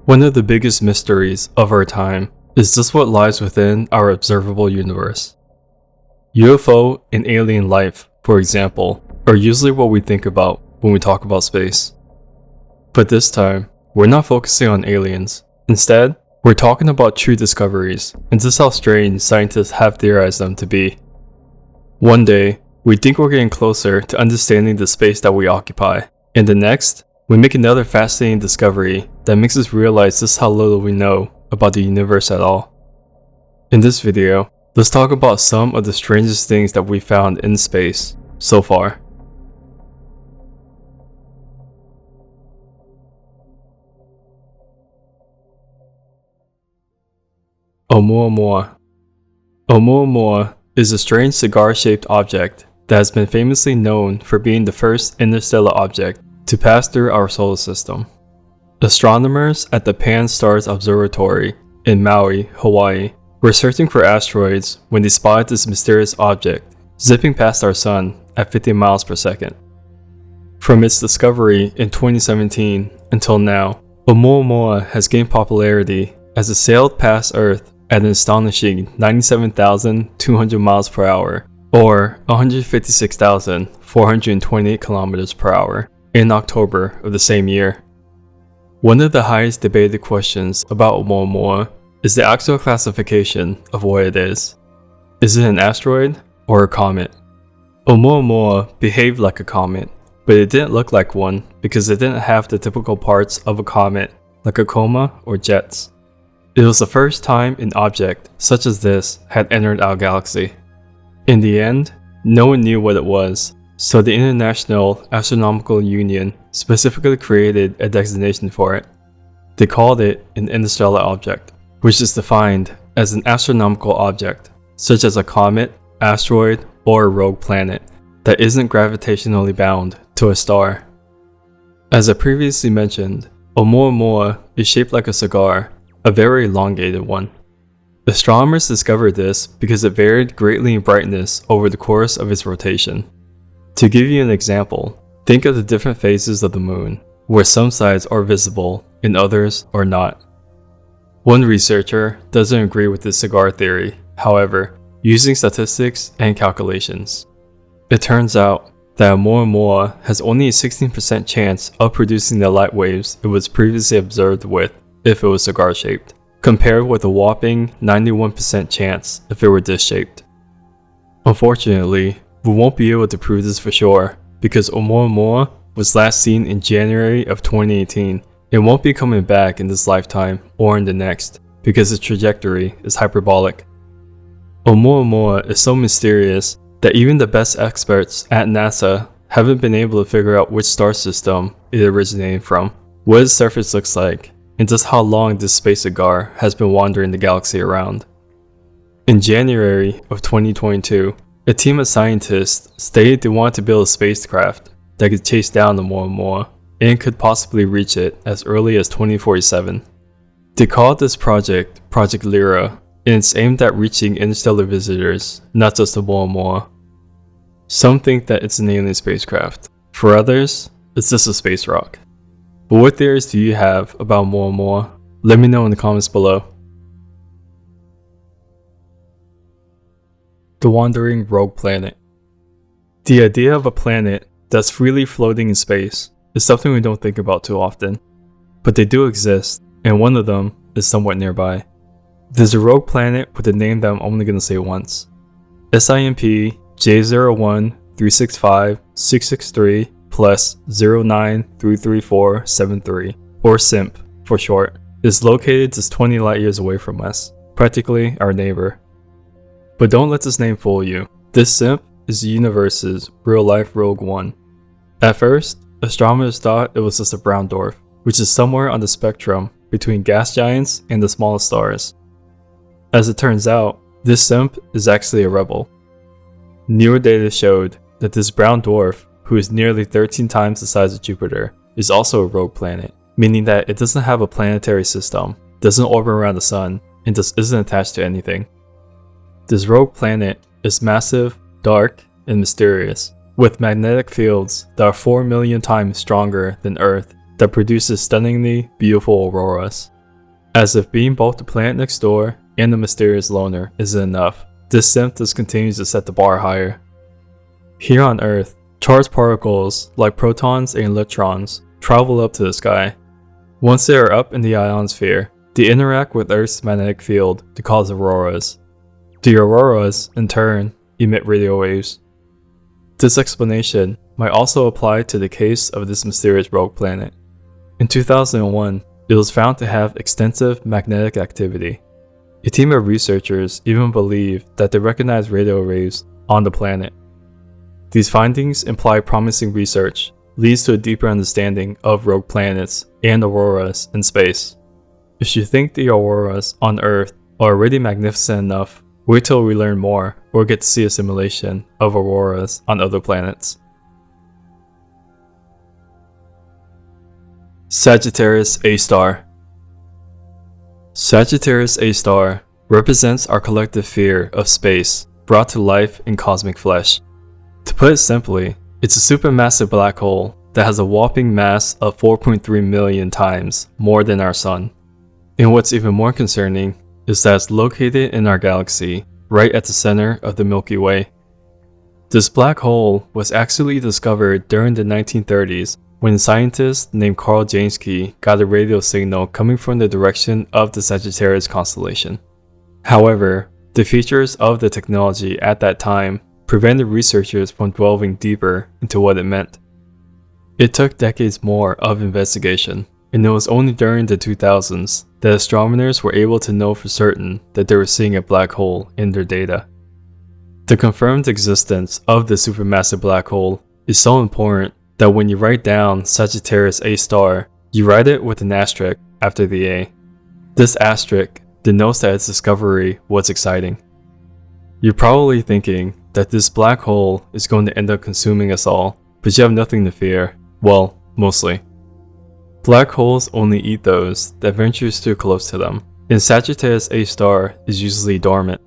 One of the biggest mysteries of our time is just what lies within our observable universe. UFO and alien life, for example, are usually what we think about when we talk about space. But this time, we're not focusing on aliens. Instead, we're talking about true discoveries and just how strange scientists have theorized them to be. One day, we think we're getting closer to understanding the space that we occupy, and the next, we make another fascinating discovery that makes us realize just how little we know about the universe at all. In this video, let's talk about some of the strangest things that we found in space so far. Oumuamua. Oumuamua is a strange cigar-shaped object that has been famously known for being the first interstellar object to pass through our solar system. Astronomers at the Pan-STARRS Observatory in Maui, Hawaii, were searching for asteroids when they spotted this mysterious object zipping past our sun at 50 miles per second. From its discovery in 2017 until now, Oumuamua has gained popularity as it sailed past Earth at an astonishing 97,200 miles per hour, or 156,428 kilometers per hour, in October of the same year. One of the highest debated questions about Oumuamua is the actual classification of what it is. Is it an asteroid or a comet? Oumuamua behaved like a comet, but it didn't look like one because it didn't have the typical parts of a comet like a coma or jets. It was the first time an object such as this had entered our galaxy. In the end, no one knew what it was, so the International Astronomical Union specifically created a designation for it. They called it an interstellar object, which is defined as an astronomical object, such as a comet, asteroid, or a rogue planet that isn't gravitationally bound to a star. As I previously mentioned, Oumuamua is shaped like a cigar, a very elongated one. Astronomers discovered this because it varied greatly in brightness over the course of its rotation. To give you an example, think of the different phases of the moon, where some sides are visible and others are not. One researcher doesn't agree with this cigar theory, however, using statistics and calculations. It turns out that Oumuamua has only a 16% chance of producing the light waves it was previously observed with if it was cigar-shaped, compared with a whopping 91% chance if it were disc-shaped. Unfortunately, we won't be able to prove this for sure because Oumuamua was last seen in January of 2018 and won't be coming back in this lifetime or in the next because its trajectory is hyperbolic. Oumuamua is so mysterious that even the best experts at NASA haven't been able to figure out which star system it originated from, what its surface looks like, and just how long this space cigar has been wandering the galaxy around. In January of 2022, a team of scientists stated they wanted to build a spacecraft that could chase down Oumuamua and could possibly reach it as early as 2047. They called this project Project Lyra, and it's aimed at reaching interstellar visitors, not just Oumuamua. Some think that it's an alien spacecraft. For others, it's just a space rock. But what theories do you have about Oumuamua? Let me know in the comments below. The wandering rogue planet. The idea of a planet that's freely floating in space is something we don't think about too often, but they do exist, and one of them is somewhat nearby. There's a rogue planet with a name that I'm only going to say once. SIMP J01365663 plus 0933473, or SIMP for short, is located just 20 light years away from us, practically our neighbor. But don't let this name fool you. This SIMP is the universe's real-life Rogue One. At first, astronomers thought it was just a brown dwarf, which is somewhere on the spectrum between gas giants and the smallest stars. As it turns out, this SIMP is actually a rebel. Newer data showed that this brown dwarf, who is nearly 13 times the size of Jupiter, is also a rogue planet, meaning that it doesn't have a planetary system, doesn't orbit around the sun, and just isn't attached to anything. This rogue planet is massive, dark, and mysterious, with magnetic fields that are 4 million times stronger than Earth that produces stunningly beautiful auroras. As if being both the planet next door and the mysterious loner isn't enough, this SIMP just continues to set the bar higher. Here on Earth, charged particles like protons and electrons travel up to the sky. Once they are up in the ionosphere, they interact with Earth's magnetic field to cause auroras. The auroras, in turn, emit radio waves. This explanation might also apply to the case of this mysterious rogue planet. In 2001, it was found to have extensive magnetic activity. A team of researchers even believe that they recognize radio waves on the planet. These findings imply promising research leads to a deeper understanding of rogue planets and auroras in space. If you think the auroras on Earth are already magnificent enough, wait till we learn more or get to see a simulation of auroras on other planets. Sagittarius A star. Sagittarius A star represents our collective fear of space brought to life in cosmic flesh. To put it simply, it's a supermassive black hole that has a whopping mass of 4.3 million times more than our Sun. And what's even more concerning is that it's located in our galaxy, right at the center of the Milky Way. This black hole was actually discovered during the 1930s when a scientist named Carl Jansky got a radio signal coming from the direction of the Sagittarius constellation. However, the features of the technology at that time prevented researchers from delving deeper into what it meant. It took decades more of investigation, and it was only during the 2000s that astronomers were able to know for certain that they were seeing a black hole in their data. The confirmed existence of the supermassive black hole is so important that when you write down Sagittarius A star, you write it with an asterisk after the A. This asterisk denotes that its discovery was exciting. You're probably thinking that this black hole is going to end up consuming us all, but you have nothing to fear. Well, mostly. Black holes only eat those that venture too close to them, and Sagittarius A star is usually dormant.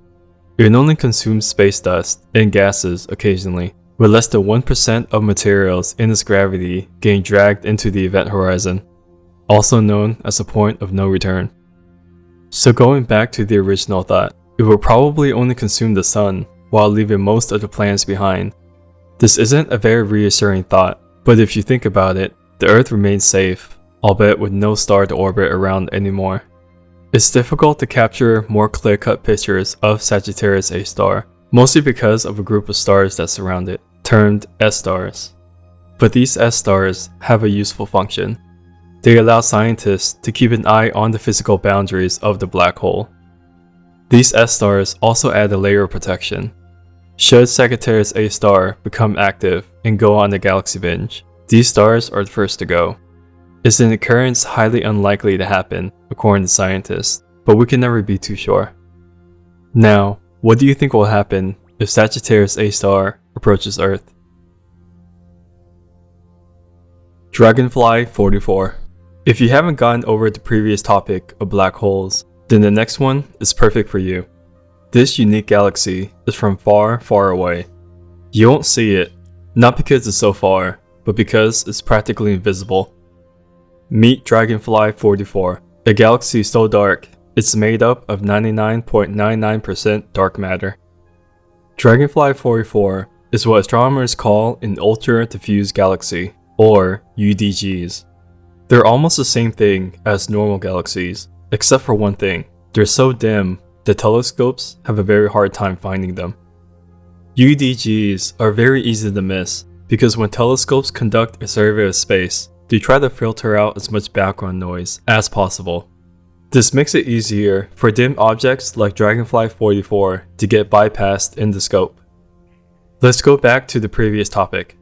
It only consumes space dust and gases occasionally, with less than 1% of materials in its gravity getting dragged into the event horizon, also known as a point of no return. So going back to the original thought, it will probably only consume the Sun while leaving most of the planets behind. This isn't a very reassuring thought, but if you think about it, the Earth remains safe, albeit with no star to orbit around anymore. It's difficult to capture more clear-cut pictures of Sagittarius A star, mostly because of a group of stars that surround it, termed S-stars. But these S-stars have a useful function. They allow scientists to keep an eye on the physical boundaries of the black hole. These S-stars also add a layer of protection. Should Sagittarius A star become active and go on a galaxy binge, these stars are the first to go. It's an occurrence highly unlikely to happen, according to scientists, but we can never be too sure. Now, what do you think will happen if Sagittarius A star approaches Earth? Dragonfly 44. If you haven't gotten over the previous topic of black holes, then the next one is perfect for you. This unique galaxy is from far, far away. You won't see it, not because it's so far, but because it's practically invisible. Meet Dragonfly 44, a galaxy so dark, it's made up of 99.99% dark matter. Dragonfly 44 is what astronomers call an ultra-diffuse galaxy, or UDGs. They're almost the same thing as normal galaxies, except for one thing: they're so dim that telescopes have a very hard time finding them. UDGs are very easy to miss because when telescopes conduct a survey of space, they try to filter out as much background noise as possible. This makes it easier for dim objects like Dragonfly 44 to get bypassed in the scope. Let's go back to the previous topic.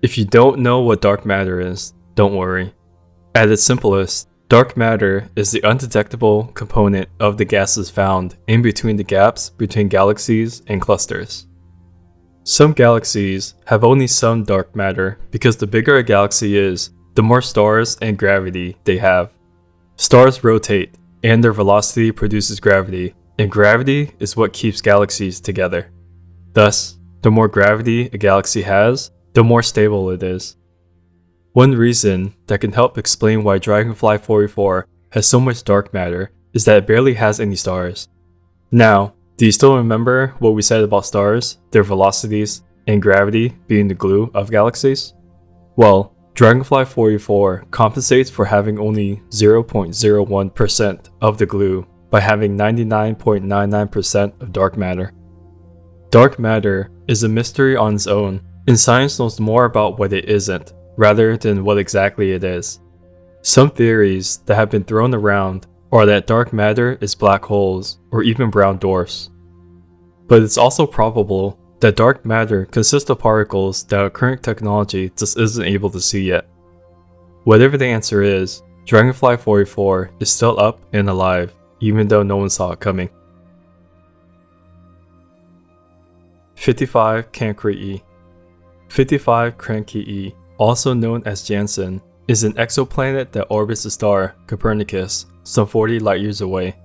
If you don't know what dark matter is, don't worry. At its simplest, dark matter is the undetectable component of the gases found in between the gaps between galaxies and clusters. Some galaxies have only some dark matter because the bigger a galaxy is, the more stars and gravity they have. Stars rotate, and their velocity produces gravity, and gravity is what keeps galaxies together. Thus, the more gravity a galaxy has, the more stable it is. One reason that can help explain why Dragonfly 44 has so much dark matter is that it barely has any stars. Now, do you still remember what we said about stars, their velocities, and gravity being the glue of galaxies? Well, Dragonfly 44 compensates for having only 0.01% of the glue by having 99.99% of dark matter. Dark matter is a mystery on its own, and science knows more about what it isn't, rather than what exactly it is. Some theories that have been thrown around are that dark matter is black holes or even brown dwarfs. But it's also probable that dark matter consists of particles that our current technology just isn't able to see yet. Whatever the answer is, Dragonfly 44 is still up and alive, even though no one saw it coming. 55 Cancri E. 55 Cancri E, also known as Janssen, is an exoplanet that orbits the star Copernicus some 40 light years away.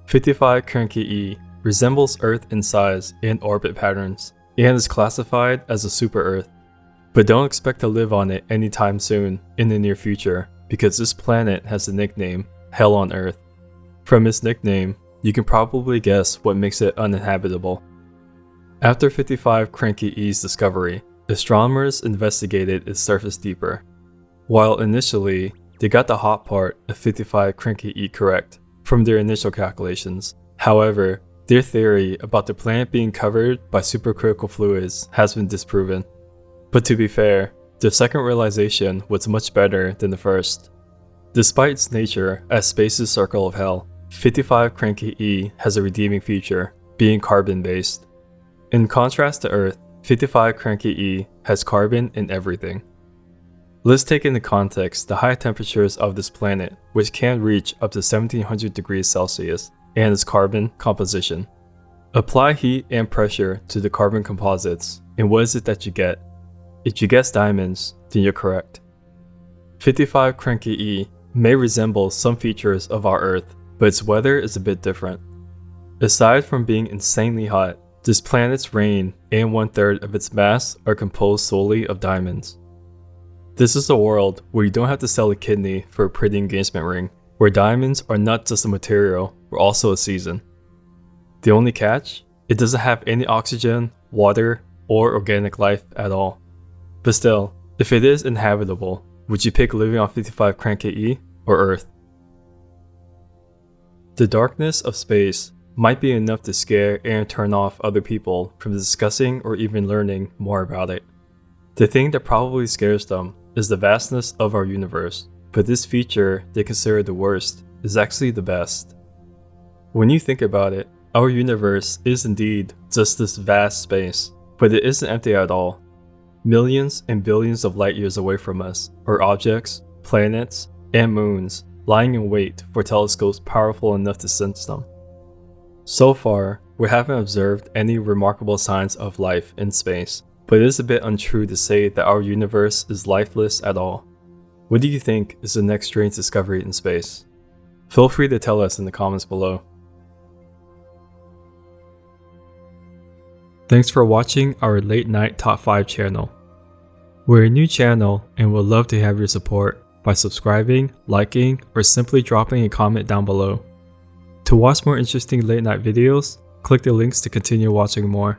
55 Cancri E resembles Earth in size and orbit patterns, and is classified as a super-Earth. But don't expect to live on it anytime soon in the near future, because this planet has the nickname Hell on Earth. From its nickname, you can probably guess what makes it uninhabitable. After 55 Cancri E's discovery, astronomers investigated its surface deeper. While initially, they got the hot part of 55 Cancri E correct from their initial calculations. However, their theory about the planet being covered by supercritical fluids has been disproven. But to be fair, the second realization was much better than the first. Despite its nature as space's circle of hell, 55 Cancri E has a redeeming feature, being carbon-based. In contrast to Earth, 55 Cancri E has carbon in everything. Let's take into context the high temperatures of this planet, which can reach up to 1700 degrees Celsius, and its carbon composition. Apply heat and pressure to the carbon composites, and what is it that you get? If you guess diamonds, then you're correct. 55 Cancri E may resemble some features of our Earth, but its weather is a bit different. Aside from being insanely hot, this planet's rain and 1/3 of its mass are composed solely of diamonds. This is a world where you don't have to sell a kidney for a pretty engagement ring, where diamonds are not just a material, but also a season. The only catch? It doesn't have any oxygen, water, or organic life at all. But still, if it is inhabitable, would you pick living on 55 Cancri E or Earth? The darkness of space might be enough to scare and turn off other people from discussing or even learning more about it. The thing that probably scares them is the vastness of our universe, but this feature they consider the worst is actually the best. When you think about it, our universe is indeed just this vast space, but it isn't empty at all. Millions and billions of light years away from us are objects, planets, and moons lying in wait for telescopes powerful enough to sense them. So far, we haven't observed any remarkable signs of life in space, but it is a bit untrue to say that our universe is lifeless at all. What do you think is the next strange discovery in space? Feel free to tell us in the comments below. Thanks for watching our Late Night Top 5 channel. We're a new channel and would love to have your support by subscribing, liking, or simply dropping a comment down below. To watch more interesting late night videos, click the links to continue watching more.